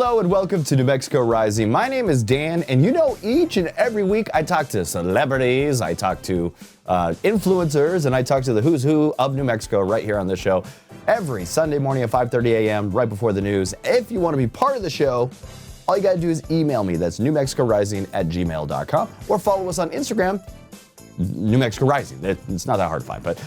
Hello and welcome to New Mexico Rising. My name is Dan, and you know, each and every week I talk to celebrities, I talk to influencers, and I talk to the who's who of New Mexico right here on this show every Sunday morning at 5:30 a.m. right before the news. If you want to be part of the show, all you got to do is email me. That's newmexicorising@gmail.com, or follow us on Instagram, New Mexico Rising. It's not that hard to find, but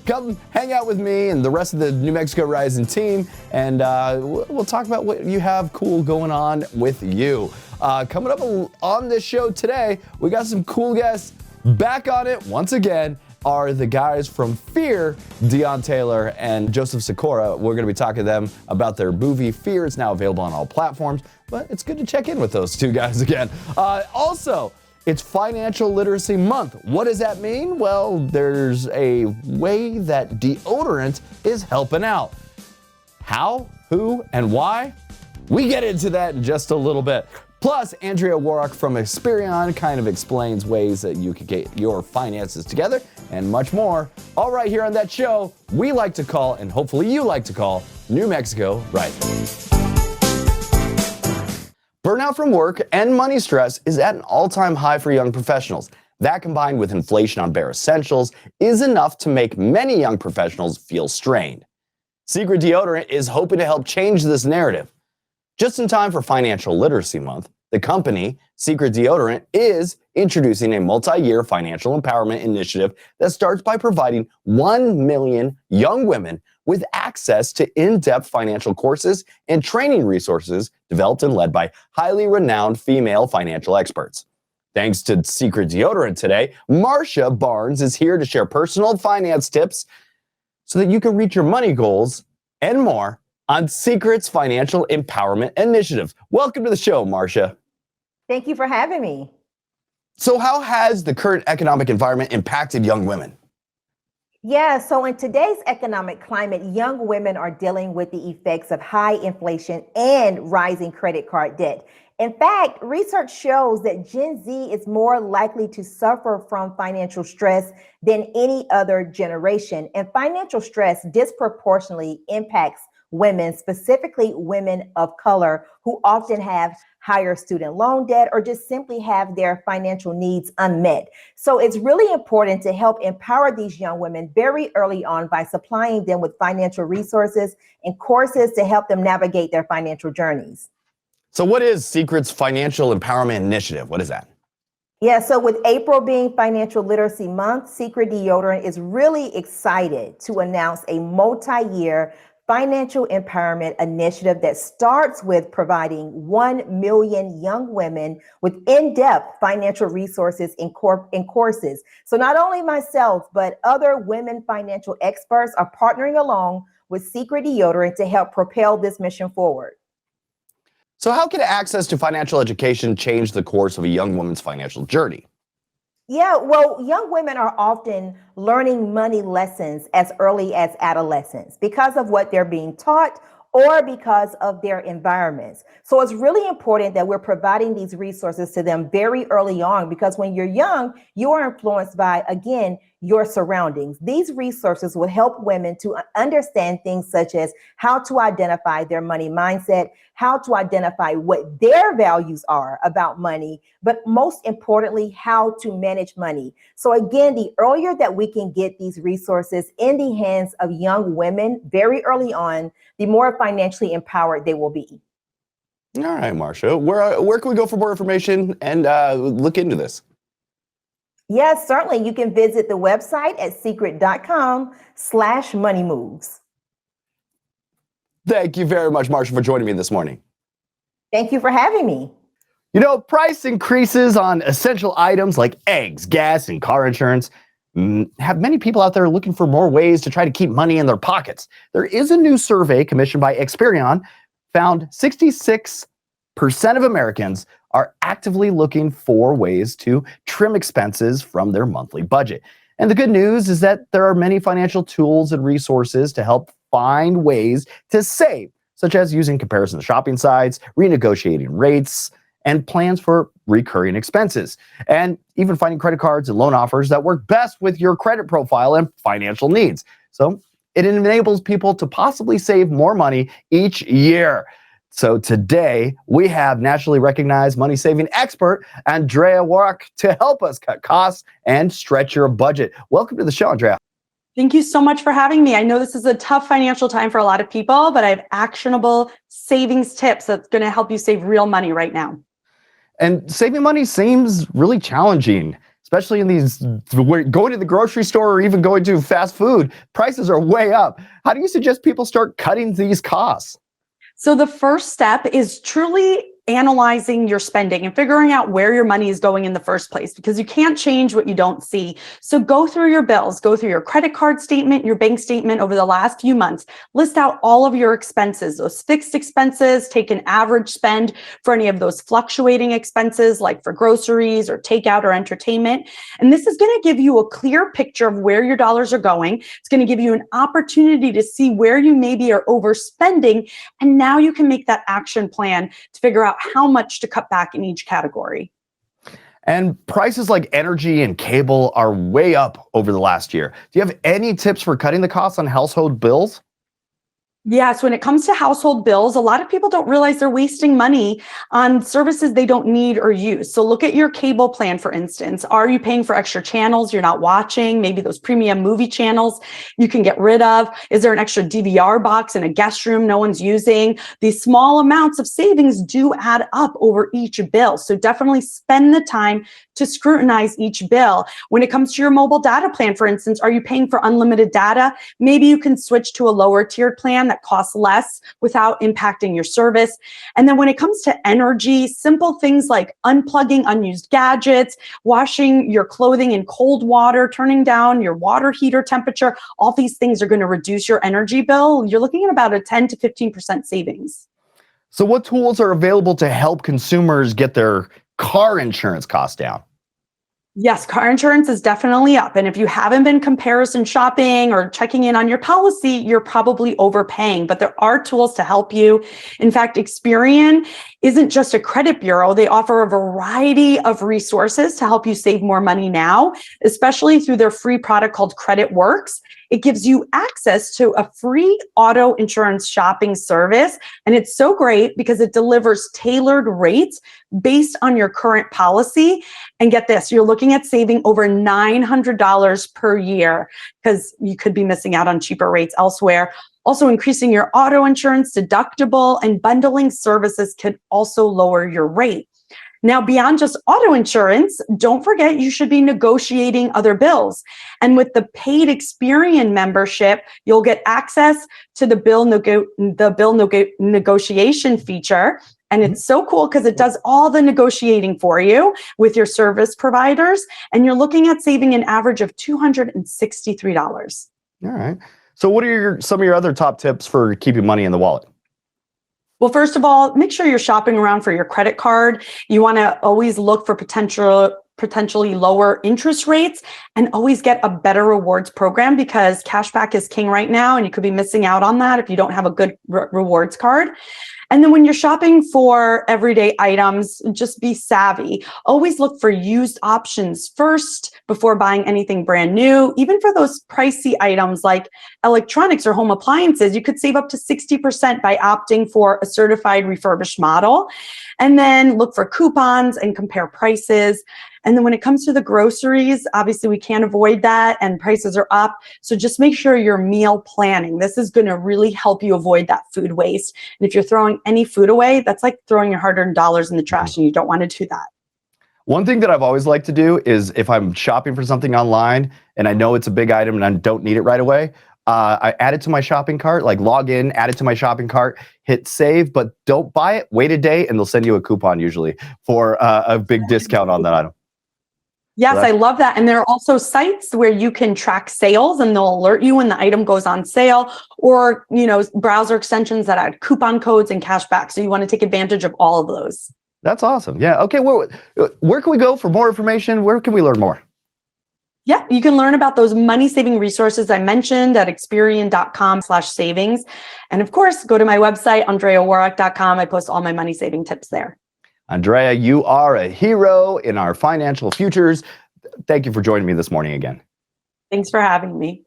come hang out with me and the rest of the New Mexico Rising team, and we'll talk about what you have cool going on with you. Coming up on this show today, we got some cool guests. Back on it once again are the guys from Fear, Deon Taylor and Joseph Sikora. We're going to be talking to them about their movie Fear. It's now available on all platforms, but it's good to check in with those two guys again. Also, it's Financial Literacy Month. What does that mean? Well, there's a way that deodorant is helping out. How, who, and why? We get into that in just a little bit. Plus, Andrea Woroch from Experian kind of explains ways that you can get your finances together and much more. All right, here on that show we like to call, and hopefully you like to call, New Mexico Rising. Burnout from work and money stress is at an all-time high for young professionals. That, combined with inflation on bare essentials, is enough to make many young professionals feel strained. Secret Deodorant is hoping to help change this narrative. Just in time for Financial Literacy Month, the company, Secret Deodorant, is introducing a multi-year financial empowerment initiative that starts by providing 1 million young women with access to in-depth financial courses and training resources developed and led by highly renowned female financial experts. Thanks to Secret Deodorant today, Marsha Barnes is here to share personal finance tips so that you can reach your money goals and more on Secret's Financial Empowerment Initiative. Welcome to the show, Marsha. Thank you for having me. So how has the current economic environment impacted young women? Yeah, so in today's economic climate, young women are dealing with the effects of high inflation and rising credit card debt. In fact, research shows that Gen Z is more likely to suffer from financial stress than any other generation. And financial stress disproportionately impacts women, specifically women of color, who often have higher student loan debt or just simply have their financial needs unmet. So it's really important to help empower these young women very early on by supplying them with financial resources and courses to help them navigate their financial journeys. So what is Secret's Financial Empowerment Initiative? What is that? Yeah, so with April being Financial Literacy Month, Secret Deodorant is really excited to announce a multi-year financial empowerment initiative that starts with providing 1 million young women with in-depth financial resources and courses. So not only myself, but other women financial experts are partnering along with Secret Deodorant to help propel this mission forward. So how can access to financial education change the course of a young woman's financial journey? Yeah, well, young women are often learning money lessons as early as adolescence because of what they're being taught or because of their environments. So it's really important that we're providing these resources to them very early on, because when you're young, you are influenced by, again, your surroundings. These resources will help women to understand things such as how to identify their money mindset, how to identify what their values are about money, but most importantly, how to manage money. So again, the earlier that we can get these resources in the hands of young women very early on, the more financially empowered they will be. All right, Marsha, where can we go for more information and look into this? Yes, certainly. You can visit the website at secret.com/moneymoves. Thank you very much, Marsha, for joining me this morning. Thank you for having me. You know, price increases on essential items like eggs, gas, and car insurance have many people out there looking for more ways to try to keep money in their pockets. There is a new survey commissioned by Experian found 66% of Americans are actively looking for ways to trim expenses from their monthly budget. And the good news is that there are many financial tools and resources to help find ways to save, such as using comparison shopping sites, renegotiating rates, and plans for recurring expenses, and even finding credit cards and loan offers that work best with your credit profile and financial needs. So it enables people to possibly save more money each year. So today we have nationally recognized money saving expert Andrea Woroch to help us cut costs and stretch your budget. Welcome to the show, Andrea. Thank you so much for having me. I know this is a tough financial time for a lot of people, but I have actionable savings tips that's going to help you save real money right now. And saving money seems really challenging, especially in these, going to the grocery store or even going to fast food. Prices are way up. How do you suggest people start cutting these costs? So the first step is truly analyzing your spending and figuring out where your money is going in the first place, because you can't change what you don't see. So go through your bills, go through your credit card statement, your bank statement over the last few months, list out all of your expenses, those fixed expenses, take an average spend for any of those fluctuating expenses like for groceries or takeout or entertainment. And this is going to give you a clear picture of where your dollars are going. It's going to give you an opportunity to see where you maybe are overspending. And now you can make that action plan to figure out how much to cut back in each category. And prices like energy and cable are way up over the last year. Do you have any tips for cutting the costs on household bills? Yes, when it comes to household bills, a lot of people don't realize they're wasting money on services they don't need or use. So look at your cable plan, for instance. Are you paying for extra channels you're not watching? Maybe those premium movie channels you can get rid of. Is there an extra DVR box in a guest room no one's using? These small amounts of savings do add up over each bill. So definitely spend the time to scrutinize each bill. When it comes to your mobile data plan, for instance, are you paying for unlimited data? Maybe you can switch to a lower tiered plan that costs less without impacting your service. And then when it comes to energy, simple things like unplugging unused gadgets, washing your clothing in cold water, turning down your water heater temperature, all these things are going to reduce your energy bill. You're looking at about a 10 to 15% savings. So what tools are available to help consumers get their car insurance costs down? Yes, car insurance is definitely up. And if you haven't been comparison shopping or checking in on your policy, you're probably overpaying, but there are tools to help you. In fact, Experian isn't just a credit bureau. They offer a variety of resources to help you save more money now, especially through their free product called Credit Works. It gives you access to a free auto insurance shopping service. And it's so great because it delivers tailored rates based on your current policy. And get this, you're looking at saving over $900 per year because you could be missing out on cheaper rates elsewhere. Also, increasing your auto insurance deductible and bundling services could also lower your rate. Now, beyond just auto insurance, don't forget you should be negotiating other bills. And with the paid Experian membership, you'll get access to the bill negotiation feature. And it's so cool because it does all the negotiating for you with your service providers. And you're looking at saving an average of $263. All right. So what are some of your other top tips for keeping money in the wallet? Well, first of all, make sure you're shopping around for your credit card. You want to always look for potentially lower interest rates and always get a better rewards program because cashback is king right now. And you could be missing out on that if you don't have a good rewards card. And then when you're shopping for everyday items, just be savvy. Always look for used options first before buying anything brand new. Even for those pricey items like electronics or home appliances, you could save up to 60% by opting for a certified refurbished model. And then look for coupons and compare prices. And then when it comes to the groceries, obviously we can't avoid that and prices are up. So just make sure you're meal planning. This is going to really help you avoid that food waste. And if you're throwing any food away, that's like throwing your hard-earned dollars in the trash and you don't want to do that. One thing that I've always liked to do is if I'm shopping for something online and I know it's a big item and I don't need it right away, I add it to my shopping cart, like log in, add it to my shopping cart, hit save, but don't buy it, wait a day, and they'll send you a coupon usually for a big discount on that item. Yes, I love that. And there are also sites where you can track sales and they'll alert you when the item goes on sale, or, browser extensions that add coupon codes and cash back. So you want to take advantage of all of those. That's awesome. Yeah. Okay. Where can we go for more information? Where can we learn more? Yeah, you can learn about those money saving resources I mentioned at Experian.com/savings. And of course, go to my website, AndreaWoroch.com. I post all my money saving tips there. Andrea, you are a hero in our financial futures. Thank you for joining me this morning again. Thanks for having me.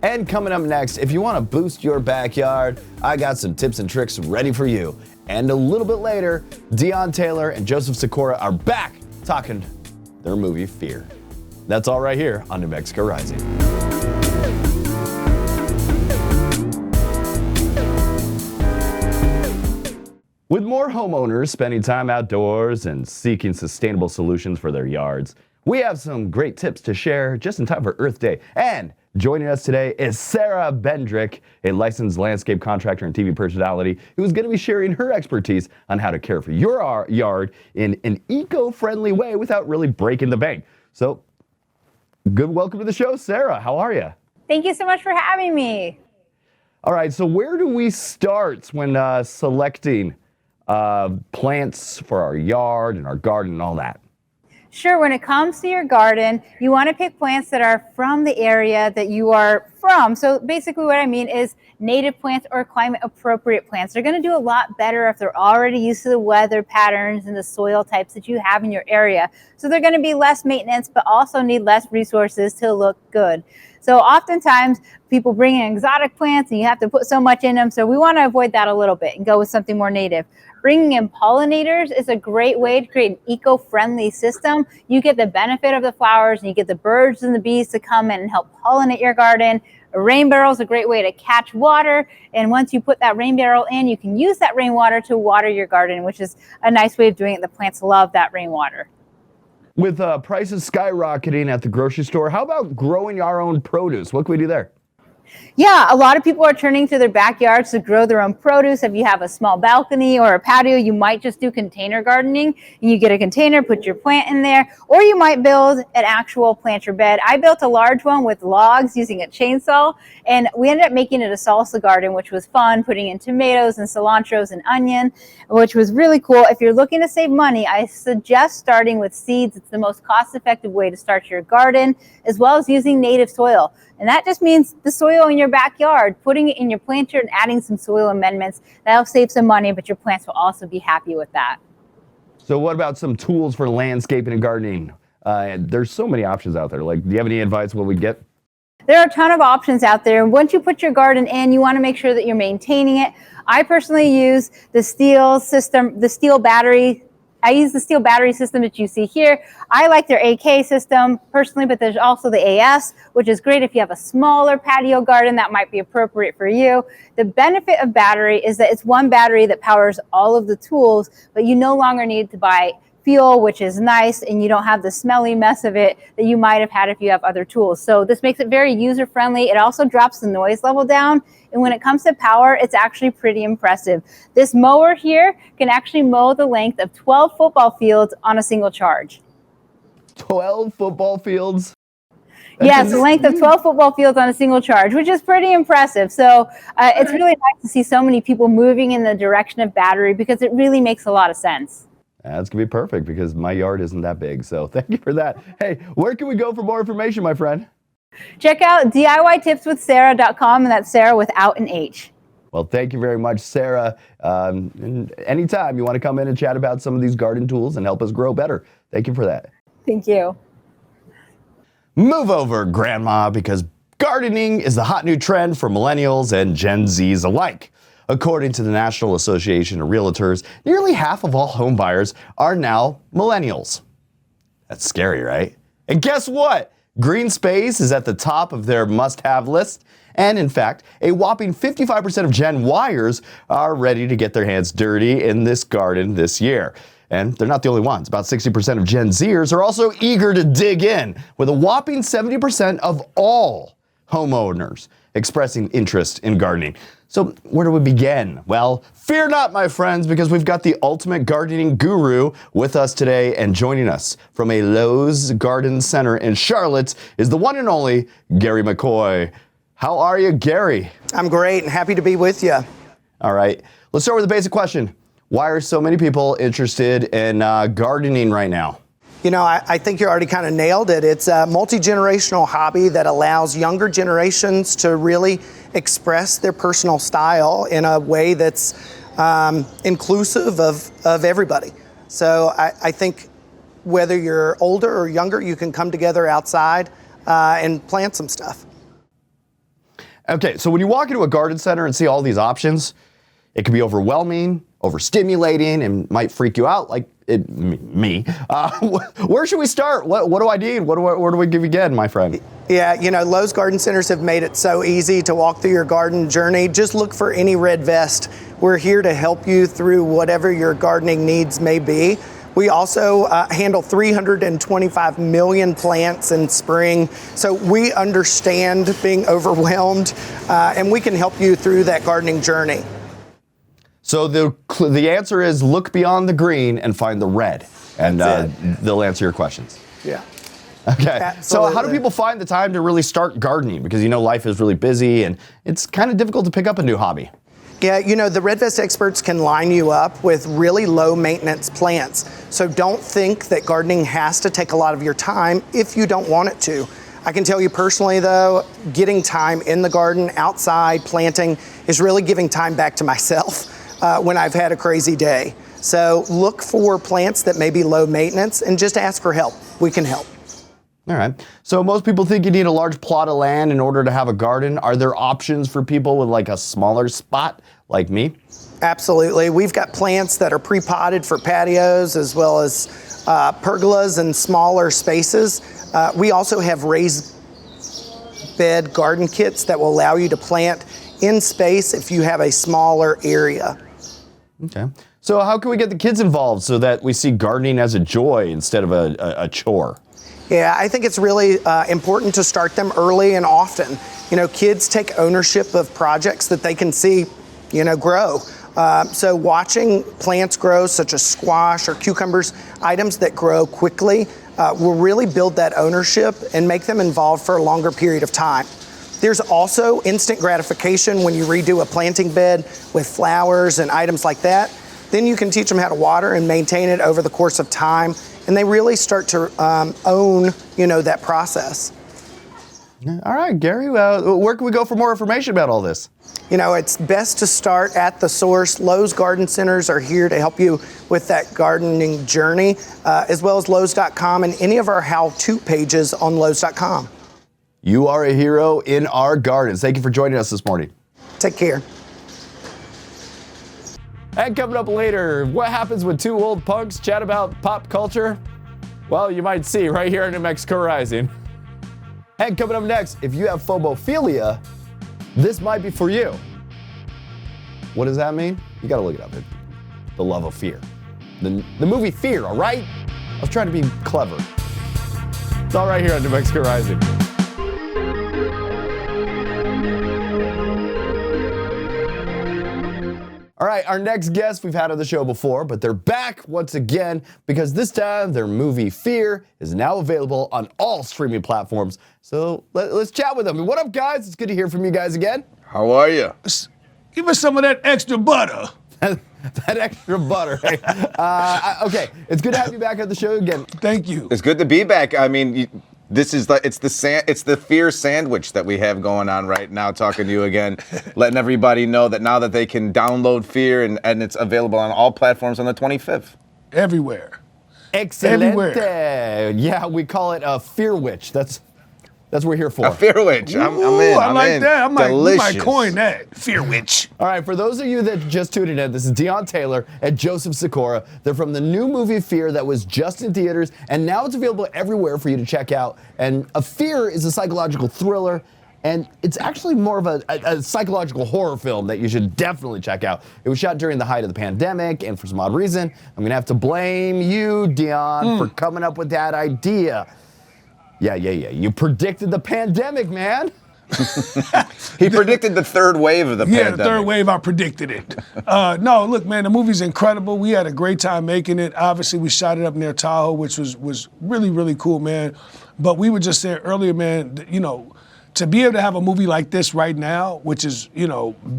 And coming up next, if you want to boost your backyard, I got some tips and tricks ready for you. And a little bit later, Deon Taylor and Joseph Sikora are back talking their movie Fear. That's all right here on New Mexico Rising. With more homeowners spending time outdoors and seeking sustainable solutions for their yards, we have some great tips to share just in time for Earth Day. And joining us today is Sarah Bendrick, a licensed landscape contractor and TV personality, who's going to be sharing her expertise on how to care for your yard in an eco-friendly way without really breaking the bank. So, good welcome to the show, Sarah. How are you? Thank you so much for having me. All right, so where do we start when selecting plants for our yard and our garden and all that? Sure, when it comes to your garden, you want to pick plants that are from the area that you are from. So basically what I mean is native plants or climate appropriate plants. They're going to do a lot better if they're already used to the weather patterns and the soil types that you have in your area. So they're going to be less maintenance, but also need less resources to look good. So oftentimes people bring in exotic plants and you have to put so much in them. So we want to avoid that a little bit and go with something more native. Bringing in pollinators is a great way to create an eco-friendly system. You get the benefit of the flowers and you get the birds and the bees to come in and help pollinate your garden. A rain barrel is a great way to catch water. And once you put that rain barrel in, you can use that rainwater to water your garden, which is a nice way of doing it. The plants love that rainwater. With prices skyrocketing at the grocery store, how about growing our own produce? What can we do there? Yeah, a lot of people are turning to their backyards to grow their own produce. If you have a small balcony or a patio, you might just do container gardening. And you get a container, put your plant in there, or you might build an actual planter bed. I built a large one with logs using a chainsaw, and we ended up making it a salsa garden, which was fun, putting in tomatoes and cilantros and onion, which was really cool. If you're looking to save money, I suggest starting with seeds. It's the most cost-effective way to start your garden, as well as using native soil. And that just means the soil in your backyard, putting it in your planter and adding some soil amendments. That'll save some money, but your plants will also be happy with that. So what about some tools for landscaping and gardening? There's so many options out there. Like, do you have any advice what we get? There are a ton of options out there. Once you put your garden in, you want to make sure that you're maintaining it. I personally use the steel system, the steel battery. I use the steel battery system that you see here. I like their AK system personally, but there's also the AS, which is great if you have a smaller patio garden that might be appropriate for you. The benefit of battery is that it's one battery that powers all of the tools, but you no longer need to buy fuel, which is nice, and you don't have the smelly mess of it that you might have had if you have other tools. So this makes it very user-friendly. It also drops the noise level down, and when it comes to power, it's actually pretty impressive. This mower here can actually mow the length of 12 football fields on a single charge. 12 football fields? Yes, the length of 12 football fields on a single charge, which is pretty impressive. So it's really nice to see so many people moving in the direction of battery because it really makes a lot of sense. That's going to be perfect because my yard isn't that big. So thank you for that. Hey, where can we go for more information, my friend? Check out DIYtipswithSarah.com, and that's Sarah without an H. Well, thank you very much, Sarah. Anytime you want to come in and chat about some of these garden tools and help us grow better. Thank you for that. Thank you. Move over, Grandma, because gardening is the hot new trend for millennials and Gen Zs alike. According to the National Association of Realtors, nearly half of all home buyers are now millennials. That's scary, right? And guess what? Green space is at the top of their must-have list. And in fact, a whopping 55% of Gen Yers are ready to get their hands dirty in this garden this year. And they're not the only ones. About 60% of Gen Zers are also eager to dig in, with a whopping 70% of all homeowners expressing interest in gardening. So where do we begin? Well, fear not, my friends, because we've got the ultimate gardening guru with us today, and joining us from a Lowe's Garden Center in Charlotte is the one and only Gary McCoy. How are you, Gary? I'm great and happy to be with you. All right, let's start with the basic question. Why are so many people interested in gardening right now? You know, I think you already kind of nailed it. It's a multi-generational hobby that allows younger generations to really express their personal style in a way that's inclusive of everybody. So I think whether you're older or younger, you can come together outside and plant some stuff. Okay, so when you walk into a garden center and see all these options, it can be overwhelming, overstimulating, and might freak you out like me. Where should we start? What do I need? Where do we give again, my friend? Yeah, Lowe's Garden Centers have made it so easy to walk through your garden journey. Just look for any red vest. We're here to help you through whatever your gardening needs may be. We also handle 325 million plants in spring, so we understand being overwhelmed, and we can help you through that gardening journey. So the answer is look beyond the green and find the red, and they'll answer your questions. Yeah. Okay. Absolutely. So how do people find the time to really start gardening? Because life is really busy and it's kind of difficult to pick up a new hobby. Yeah, the Red Vest experts can line you up with really low maintenance plants. So don't think that gardening has to take a lot of your time if you don't want it to. I can tell you personally though, getting time in the garden, outside, planting, is really giving time back to myself when I've had a crazy day. So look for plants that may be low maintenance and just ask for help. We can help. All right. So most people think you need a large plot of land in order to have a garden. Are there options for people with like a smaller spot like me? Absolutely. We've got plants that are pre-potted for patios as well as pergolas and smaller spaces. We also have raised bed garden kits that will allow you to plant in space if you have a smaller area. Okay. So how can we get the kids involved so that we see gardening as a joy instead of a chore? Yeah, I think it's really important to start them early and often. Kids take ownership of projects that they can see, grow. So watching plants grow, such as squash or cucumbers, items that grow quickly, will really build that ownership and make them involved for a longer period of time. There's also instant gratification when you redo a planting bed with flowers and items like that. Then you can teach them how to water and maintain it over the course of time, and they really start to own, that process. All right, Gary, where can we go for more information about all this? It's best to start at the source. Lowe's Garden Centers are here to help you with that gardening journey, as well as Lowe's.com and any of our how-to pages on Lowe's.com. You are a hero in our gardens. Thank you for joining us this morning. Take care. And coming up later, what happens when two old punks chat about pop culture? Well, you might see right here in New Mexico Rising. And coming up next, if you have phobophilia, this might be for you. What does that mean? You gotta look it up. The love of fear. The movie Fear, all right? I was trying to be clever. It's all right here on New Mexico Rising. All right, our next guest we've had on the show before, but they're back once again because this time their movie Fear is now available on all streaming platforms. So let's chat with them. What up, guys? It's good to hear from you guys again. How are you? Give us some of that extra butter. That extra butter. Okay, it's good to have you back on the show again. Thank you. It's good to be back. I mean, this is it's the Fear sandwich that we have going on right now. Talking to you again, letting everybody know that now that they can download Fear and it's available on all platforms on the 25th. Everywhere. Excellent. Everywhere. Yeah, we call it a Fear Witch. That's what we're here for. A Fear Witch. I'm in. I like that. We might Delicious. coin that. Fear Witch. All right, for those of you that just tuned in, this is Deon Taylor and Joseph Sikora. They're from the new movie Fear that was just in theaters, and now it's available everywhere for you to check out. And Fear is a psychological thriller, and it's actually more of a psychological horror film that you should definitely check out. It was shot during the height of the pandemic, and for some odd reason, I'm going to have to blame you, Deon, for coming up with that idea. Yeah. You predicted the pandemic, man. He predicted the third wave of the pandemic. Yeah, the third wave, I predicted it. No, look, man, the movie's incredible. We had a great time making it. Obviously, we shot it up near Tahoe, which was really, really cool, man. But we were just saying earlier, man, to be able to have a movie like this right now, which is,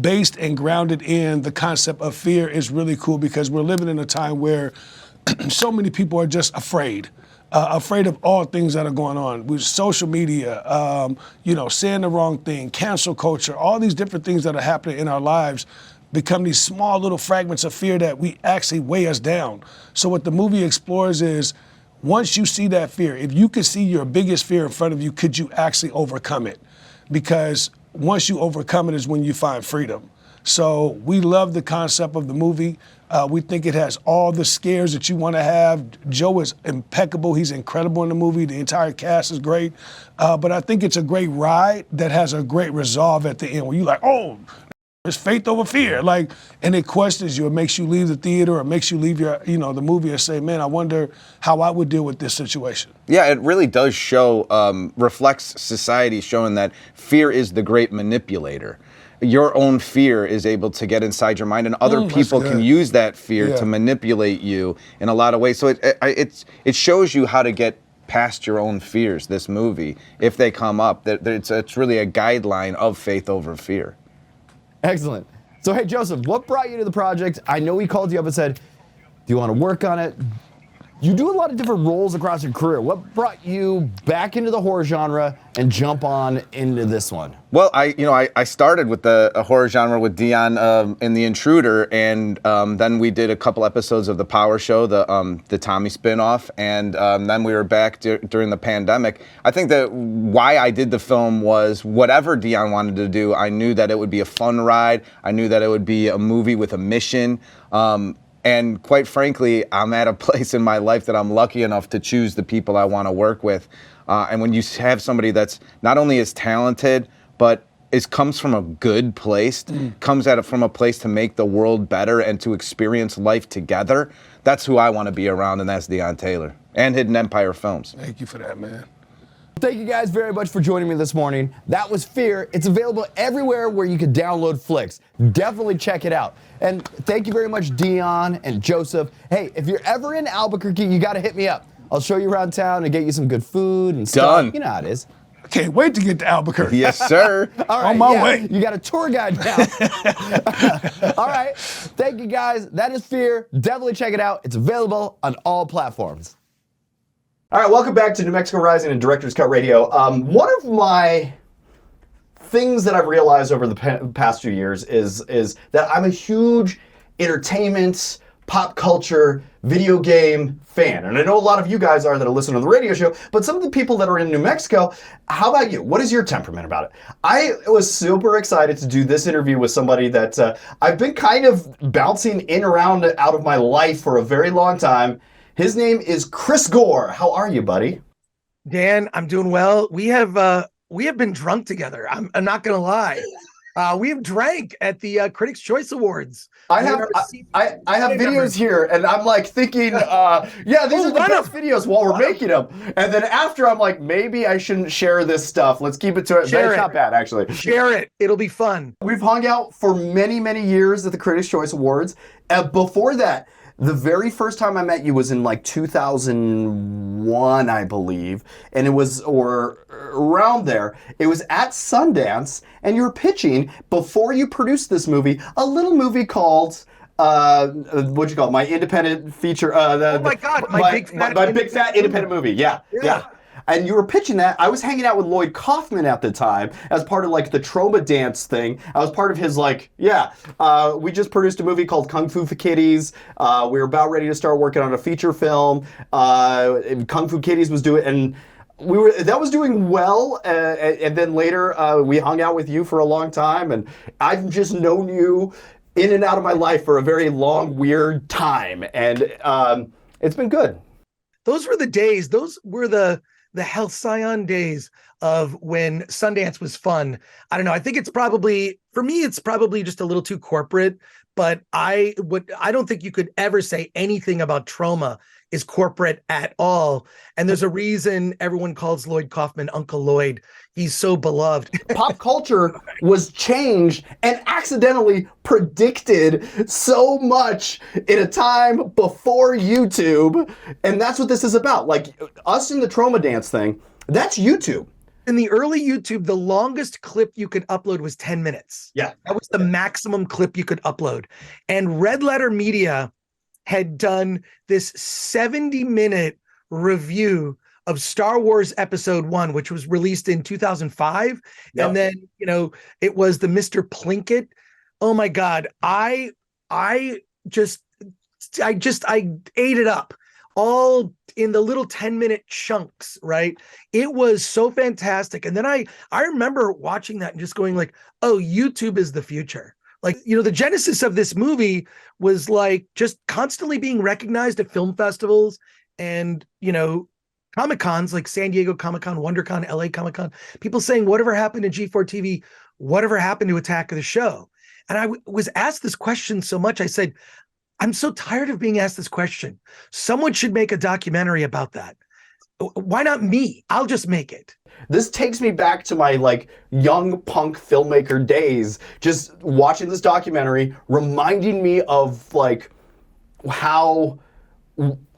based and grounded in the concept of fear, is really cool because we're living in a time where so many people are just afraid of all things that are going on with social media, saying the wrong thing, cancel culture, all these different things that are happening in our lives become these small little fragments of fear that we actually weigh us down. So what the movie explores is, once you see that fear, if you could see your biggest fear in front of you, could you actually overcome it? Because once you overcome it is when you find freedom. So we love the concept of the movie. We think it has all the scares that you want to have. Joe is impeccable. He's incredible in the movie. The entire cast is great. But I think it's a great ride that has a great resolve at the end where you're like, oh, it's faith over fear. Like, and it questions you. It makes you leave the theater, or it makes you leave your, the movie and say, man, I wonder how I would deal with this situation. Yeah, it really does show, reflects society, showing that fear is the great manipulator. Your own fear is able to get inside your mind, and other people can use that fear to manipulate you in a lot of ways. So it shows you how to get past your own fears, this movie, if they come up. It's really a guideline of faith over fear. Excellent. So, hey, Joseph, what brought you to the project? I know he called you up and said, do you want to work on it? You do a lot of different roles across your career. What brought you back into the horror genre and jump on into this one? Well, I started with the horror genre with Deon in The Intruder, and then we did a couple episodes of The Power Show, the Tommy spinoff, and then we were back during the pandemic. I think that why I did the film was whatever Deon wanted to do, I knew that it would be a fun ride. I knew that it would be a movie with a mission. And quite frankly, I'm at a place in my life that I'm lucky enough to choose the people I want to work with. And when you have somebody that's not only as talented, but comes from a good place, comes at it from a place to make the world better and to experience life together, that's who I want to be around, and that's Deon Taylor and Hidden Empire Films. Thank you for that, man. Thank you guys very much for joining me this morning. That was Fear. It's available everywhere where you can download flicks. Definitely check it out. And thank you very much, Deon and Joseph. Hey, if you're ever in Albuquerque, you got to hit me up. I'll show you around town and get you some good food and stuff. Done. You know how it is. I can't wait to get to Albuquerque. Yes, sir. All right, On my way. You got a tour guide now. All right. Thank you, guys. That is Fear. Definitely check it out. It's available on all platforms. All right, welcome back to New Mexico Rising and Director's Cut Radio. One of my things that I've realized over the past few years is that I'm a huge entertainment, pop culture, video game fan. And I know a lot of you guys are that are listening to the radio show, but some of the people that are in New Mexico, how about you? What is your temperament about it? I was super excited to do this interview with somebody that I've been kind of bouncing in around out of my life for a very long time. His name is Chris Gore. How are you, buddy? Dan, I'm doing well. We have been drunk together. I'm not gonna lie. We have drank at the Critics' Choice Awards. I have videos here, and I'm like thinking, these are the best videos while we're making them. And then after, I'm like, maybe I shouldn't share this stuff. Let's keep it to it. It's not bad, actually. Share it. It'll be fun. We've hung out for many, many years at the Critics' Choice Awards. Before that, the very first time I met you was in like 2001, I believe, and it was, or around there, it was at Sundance, and you were pitching, before you produced this movie, a little movie called, what'd you call it? My independent feature, my big fat independent movie, yeah. And you were pitching that. I was hanging out with Lloyd Kaufman at the time as part of like the Trauma Dance thing. I was part of his we just produced a movie called Kung Fu for Kiddies. We were about ready to start working on a feature film. Kung Fu Kiddies was doing, and that was doing well. And then later we hung out with you for a long time, and I've just known you in and out of my life for a very long, weird time. And it's been good. Those were the days. Those were the halcyon days of when Sundance was fun. I don't know. I think for me, it's probably just a little too corporate, but I don't think you could ever say anything about Trauma is corporate at all. And there's a reason everyone calls Lloyd Kaufman Uncle Lloyd. He's so beloved. Pop culture was changed and accidentally predicted so much in a time before YouTube. And that's what this is about. Like us in the Trauma Dance thing, that's YouTube. In the early YouTube, the longest clip you could upload was 10 minutes. Yeah. That was the maximum clip you could upload. And Red Letter Media had done this 70-minute review of Star Wars Episode 1, which was released in 2005. Yep. And then, it was the Mr. Plinkett. Oh my God. I ate it up. all in the little 10-minute chunks, right? It was so fantastic. And then I remember watching that and just going like, oh, YouTube is the future. Like, the genesis of this movie was like just constantly being recognized at film festivals and, Comic-Cons like San Diego Comic-Con, WonderCon, LA Comic-Con, people saying, whatever happened to G4 TV? Whatever happened to Attack of the Show? And I was asked this question so much, I said, I'm so tired of being asked this question. Someone should make a documentary about that. Why not me? I'll just make it. This takes me back to my young punk filmmaker days, just watching this documentary, reminding me of how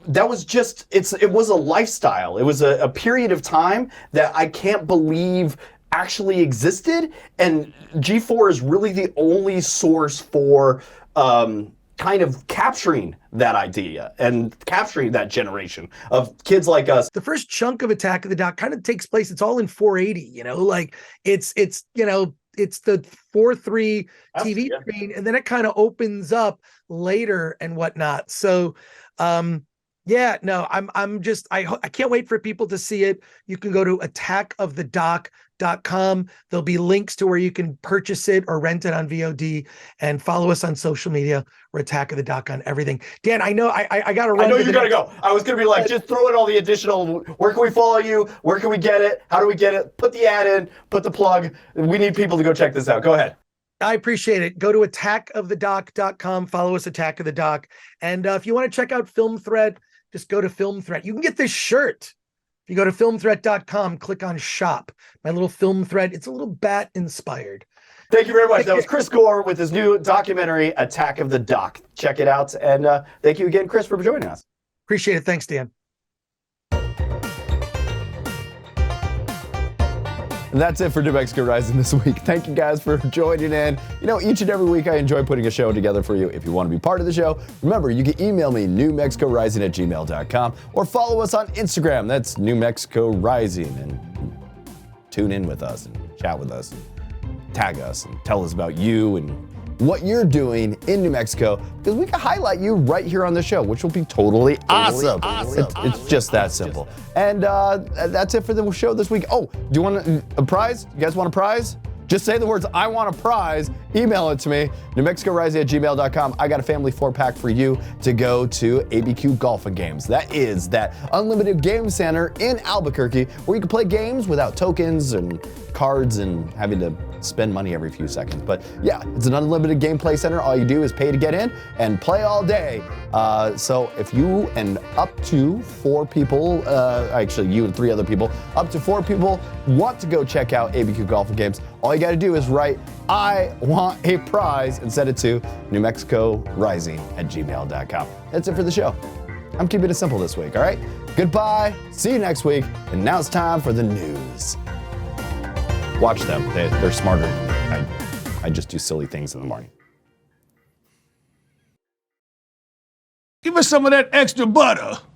that was just, it was a lifestyle. It was a period of time that I can't believe actually existed. And G4 is really the only source for kind of capturing that idea and capturing that generation of kids like us. The first chunk of Attack of the Doc kind of takes place, it's all in 480, it's the 4:3 TV screen, and then it kind of opens up later and whatnot. So, I can't wait for people to see it. You can go to attackofthedoc.com. There'll be links to where you can purchase it or rent it on VOD, and follow us on social media. We're Attack of the Doc on everything. Dan, I know I got to run. I know you got to go. I was going to be just throw in all the additional, where can we follow you? Where can we get it? How do we get it? Put the ad in, put the plug. We need people to go check this out. Go ahead. I appreciate it. Go to attackofthedoc.com, follow us, Attack of the Doc. And if you want to check out Film Threat, just go to Film Threat. You can get this shirt. If you go to filmthreat.com, click on shop. My little Film Threat, it's a little bat inspired. Thank you very much. That was Chris Gore with his new documentary, Attack of the Doc. Check it out. And thank you again, Chris, for joining us. Appreciate it. Thanks, Dan. And that's it for New Mexico Rising this week. Thank you guys for joining in. Each and every week I enjoy putting a show together for you. If you want to be part of the show, remember, you can email me, newmexicorising@gmail.com, or follow us on Instagram. That's New Mexico Rising. And tune in with us and chat with us and tag us and tell us about you and what you're doing in New Mexico, because we can highlight you right here on the show, which will be totally awesome. It's just that simple. And that's it for the show this week. Oh, do you want a prize? You guys want a prize? Just say the words, I want a prize. Email it to me, newmexicorising@gmail.com. I got a family 4-pack for you to go to ABQ Golf and Games. That is that unlimited game center in Albuquerque where you can play games without tokens and cards and having to spend money every few seconds. But yeah, it's an unlimited gameplay center. All you do is pay to get in and play all day. So if you and up to 4 people, actually you and 3 other people, up to 4 people want to go check out ABQ Golf and Games, all you got to do is write, I want a prize, and send it to newmexicorising@gmail.com. That's it for the show. I'm keeping it simple this week, all right? Goodbye, see you next week, and now it's time for the news. Watch them, they're smarter than me. I just do silly things in the morning. Give us some of that extra butter.